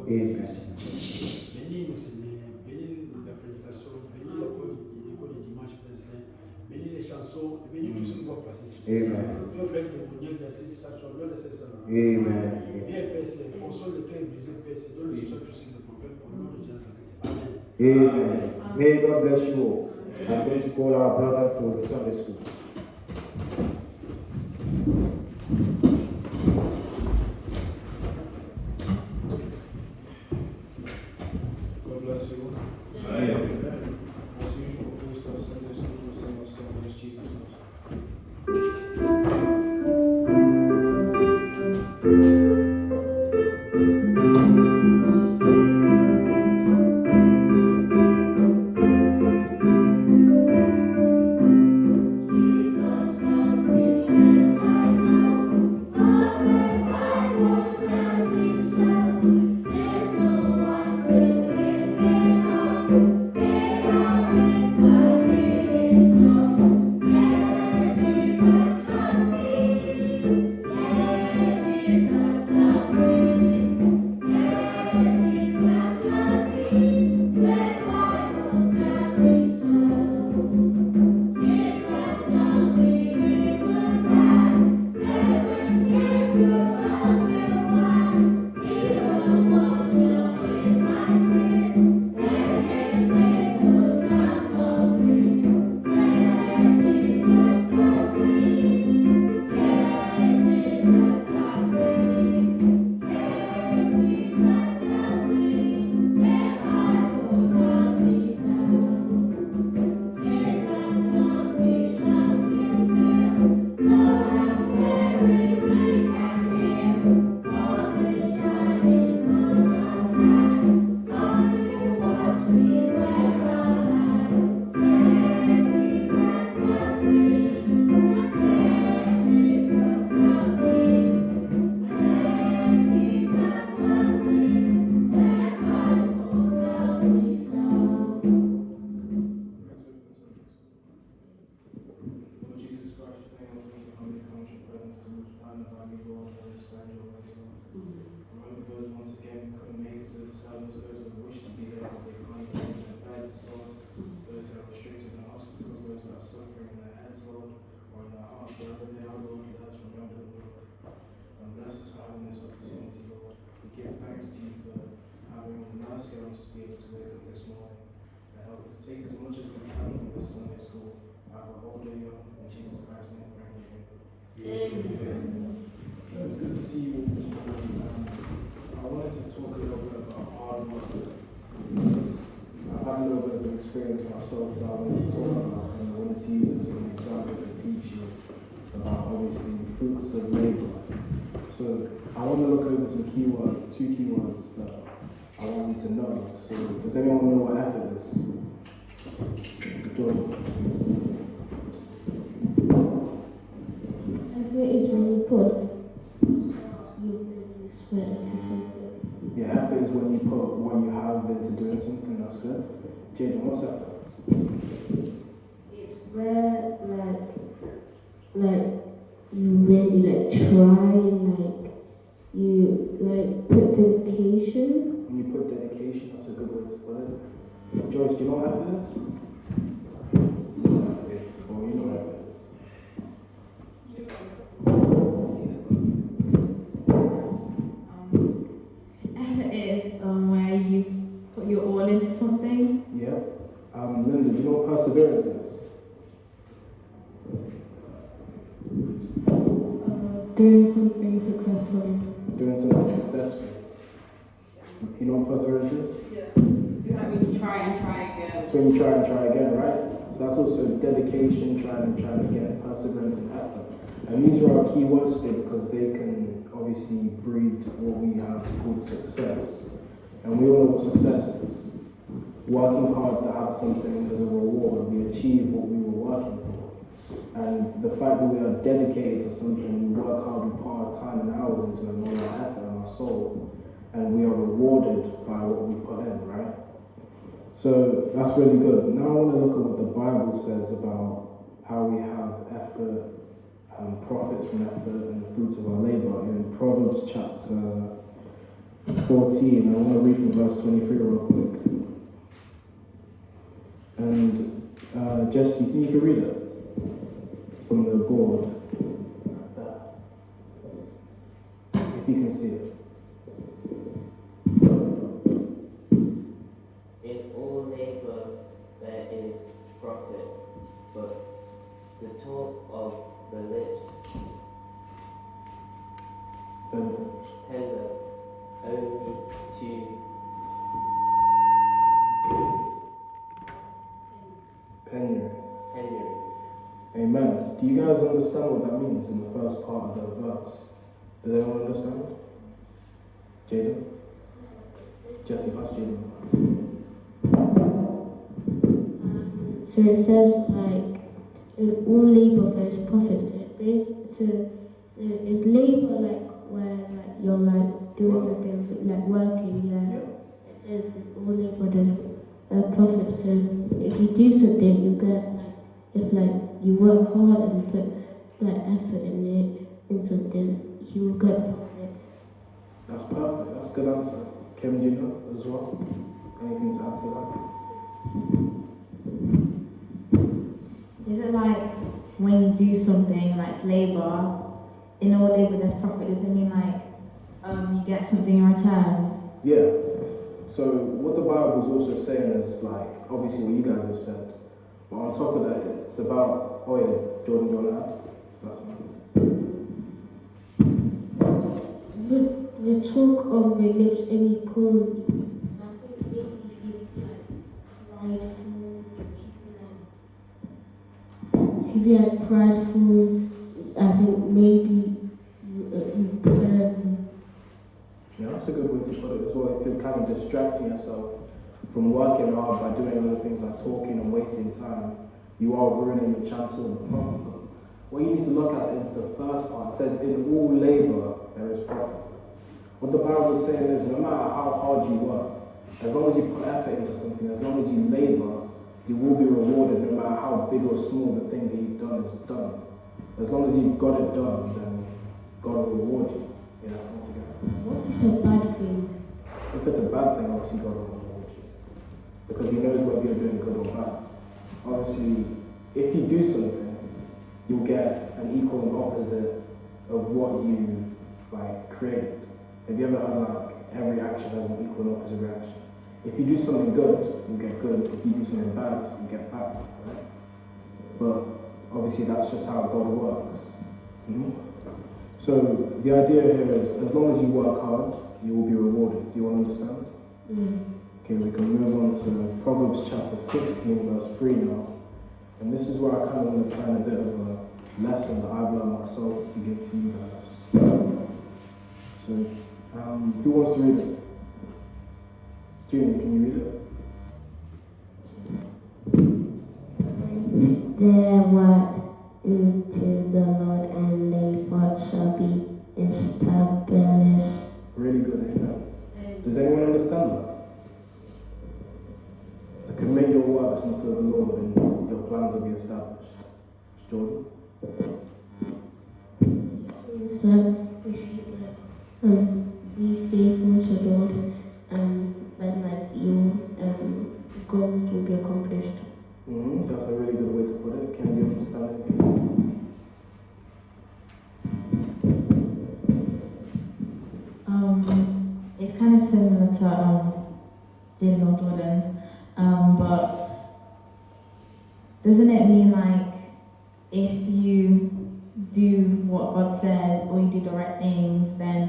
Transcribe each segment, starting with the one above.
Amen. Bénis nos seigneurs, bénis la prédication, bénis l'école du dimanche présent, bénis les chansons, bénis tout ce qui va passer ici. Amen. Dieu fait des témoignages de cette satisfaction, Dieu laisse ça. Amen. Bien, Père, c'est console le cœur brisé, Père, c'est donne le soutien tout ce qui nous problème au nom de Jésus. Amen. Amen. May God bless you all. I'm going to call our brother for the Sunday school. God bless you. Amen. As usual, first our Sunday school will sing our song as Jesus was. Take as much as we can from this Sunday school. Have a whole day up in Jesus Christ's name. Amen. It's good to see you this morning. I wanted to talk a little bit about hard work because I've had a little bit of an experience myself that I wanted to talk about, and I wanted to use this as an example to teach you about obviously fruits of labor. So I want to look over some keywords, two keywords that I want you to know. So does anyone know what effort is? Effort is when you put your sweat into something. Yeah, effort is when you put what you have into doing something. That's good. Jaden, what's effort? It's where you really try and you put dedication. When you put dedication, that's a good way to put it. George, do you know what effort is? Yes, well, you know what effort is. Effort is where you put your all into something. Yeah. Linda, do you know what perseverance is? Doing something successfully. Doing something successfully. You know what perseverance is? Yeah. It's like when you try and try again. It's when you try and try again, right? So that's also dedication, trying again, perseverance and effort. And these are our key words today because they can obviously breed what we have called success. And we all know what success is. Working hard to have something as a reward, we achieve what we were working for. And the fact that we are dedicated to something, we work hard, we put our time and hours into it, and all our effort and our soul, and we are rewarded by what we put in, right? So that's really good. Now I want to look at what the Bible says about how we have effort, profits from effort, and the fruits of our labor in Proverbs chapter 14. I want to read from verse 23 real quick. And Jess, you think you can read it from the board? If you can see it. In all labor there is profit, but the talk of the lips tender only to Penury. penury. Amen. Do you guys understand what that means in the first part of the verse? Does anyone understand? Jaden? Jesse, pass Jaden. So it says like in all labor there's profit. So it's labor like where like you're like doing something like working, yeah. It says in all labor there's profit. So if you do something you get like if like you work hard and put like effort in something, you will get profit. That's perfect. That's a good answer. Kevin, do you know as well? Anything to answer that? Is it like when you do something like labor, in all labor there's profit? Does it mean like you get something in return? Yeah. So what the Bible is also saying is like obviously what you guys have said, but on top of that, it's about Jordan, do you want to add? The talk of the lips any cold. So I think maybe if you like prideful, if you had prideful, I think maybe Yeah, that's a good way to put it as well. If you're kind of distracting yourself from working hard by doing other things like talking and wasting time, you are ruining your chances of the profit. What you need to look at is the first part. It says, in all labor there is profit. What the Bible is saying is, no matter how hard you work, as long as you put effort into something, as long as you labor, you will be rewarded no matter how big or small the thing that you've done is done. As long as you've got it done, then God will reward you. Once again. what if it's a bad thing? If it's a bad thing, obviously God will reward you. Because He knows whether you're doing good or bad. Obviously, if you do something, you'll get an equal and opposite of what you created. Have you ever heard like every action has an equal and opposite reaction? If you do something good, you get good. If you do something bad, you get bad. Right? But obviously that's just how God works. So the idea here is, as long as you work hard, you will be rewarded. Do you want to understand? Okay, we can move on to Proverbs chapter 16, verse 3 now. And this is where I kind of want to plan a bit of a lesson that I've learned myself to give to you guys. So, who wants to read it? Julian, can you read it? Their work into the Lord and their works shall be established. Really good, amen. Does anyone understand that? To commit your works unto the Lord and your plans will be established. Jordan? So if you be faithful to the Lord, then like your goals will be accomplished. That's a really good way to put it. Can you understand anything? It's kind of similar to Jaden or Jordan's, but doesn't it mean like if you do what God says or you do the right things, then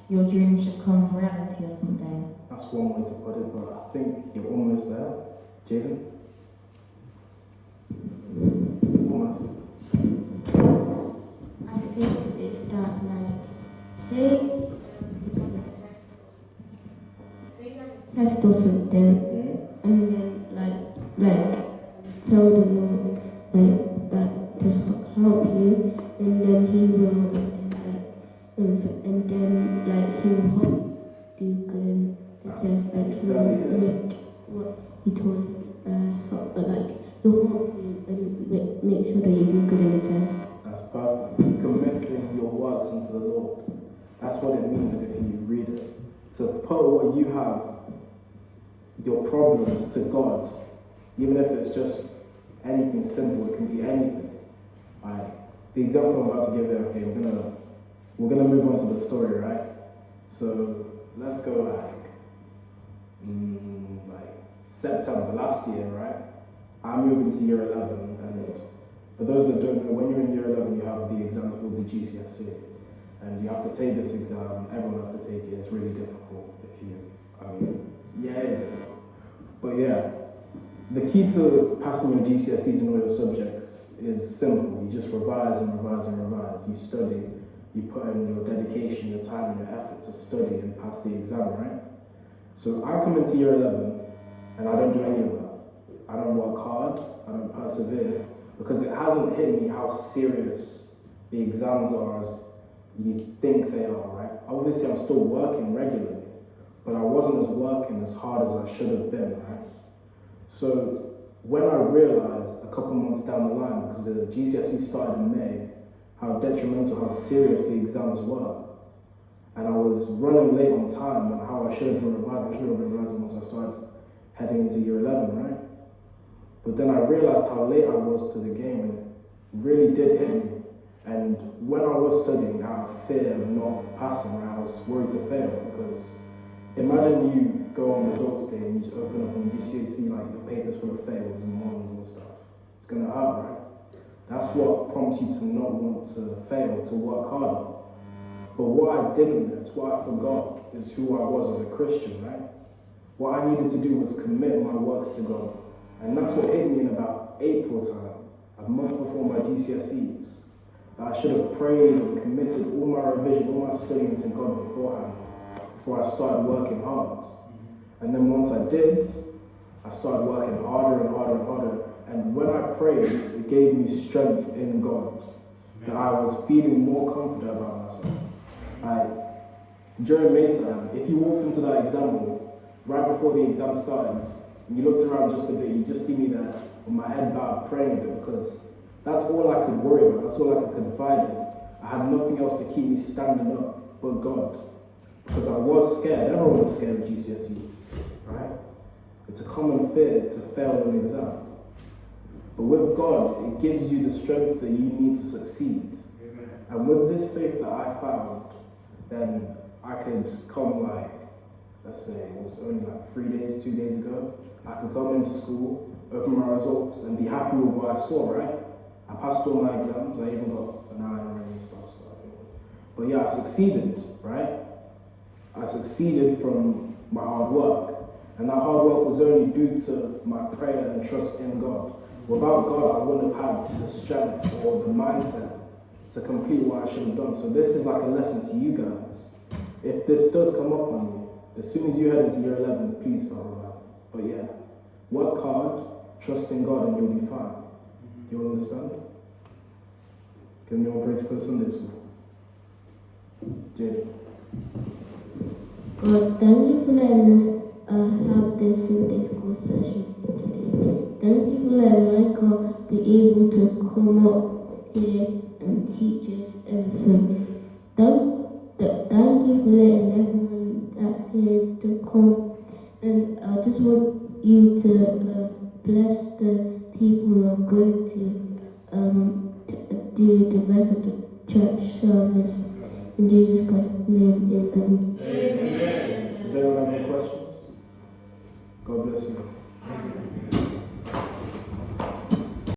your dream should come reality or something? That's one way to put it, but I think you're almost there. Jaden? Almost. I think it's that like say test or something, and then like tell the Lord that to help you, and then He will and then He will help do good. It's just like He will make what He told He'll help you and make sure that you do good in the test. That's perfect. It's committing your works unto the Lord. That's what it means if you read it. To put what you have, your problems, to God, even if it's just anything simple, it can be anything. Like the example I'm about to give there, okay, we're gonna move on to the story, right? So let's go like September last year, right? I moved into year 11, and for those that don't know, when you're in year 11, you have the exam called the GCSE, and you have to take this exam. Everyone has to take it. It's really difficult. Yeah, it's difficult. But yeah, the key to passing your GCSEs in all your subjects is simple. You just revise and revise and revise. You study. You put in your dedication, your time, and your effort to study and pass the exam, right? So I come into year 11, and I don't do any of that. I don't work hard. I don't persevere. Because it hasn't hit me how serious the exams are as you think they are, right? Obviously, I'm still working regularly, but I wasn't working as hard as I should have been, right? So when I realized a couple months down the line, because the GCSE started in May, how detrimental, how serious the exams were, and I was running late on time, and how I should have been revising once I started heading into year 11, right? But then I realized how late I was to the game, and it really did hit me. And when I was studying, out of fear of not passing, I was worried to fail, because imagine you go on results day and you just open up and you see like your papers full of fails and ones and stuff. It's gonna hurt, right? That's what prompts you to not want to fail, to work harder. But what I didn't miss, what I forgot, is who I was as a Christian, right? What I needed to do was commit my works to God. And that's what hit me in about April time, a month before my GCSEs. That I should have prayed and committed all my revision, all my studying to God beforehand, before I started working hard. And then once I did, I started working harder and harder and harder. And when I prayed, it gave me strength in God, that I was feeling more confident about myself. During May time, if you walked into that exam hall, right before the exam started, and you looked around just a bit, you just see me there with my head bowed praying a bit, because that's all I could worry about, that's all I could confide in. I had nothing else to keep me standing up but God, because I was scared. Everyone was scared of GCSEs, right? It's a common fear to fail an exam. But with God, it gives you the strength that you need to succeed. Amen. And with this faith that I found, then I could come let's say it was only 2 days ago, I could come into school, open my results, and be happy with what I saw, right? I passed all my exams, I even got an iron and stuff. But yeah, I succeeded, right? I succeeded from my hard work. And that hard work was only due to my prayer and trust in God. Without God, I wouldn't have had the strength or the mindset to complete what I should have done. So this is like a lesson to you guys. If this does come up on you, as soon as you head into year 11, please start revising. But yeah, work hard, trust in God, and you'll be fine. Do you understand? Can you all praise close on this one? Jade. God, thank you for letting us have this Sunday school session today. Thank you for letting Micah be able to come up here and teach us everything. Thank you for letting everyone that's here to come. And I just want you to bless the people who are going to do the rest of the church service. In Jesus Christ's name, amen. Amen. Does anyone have any questions? God bless you.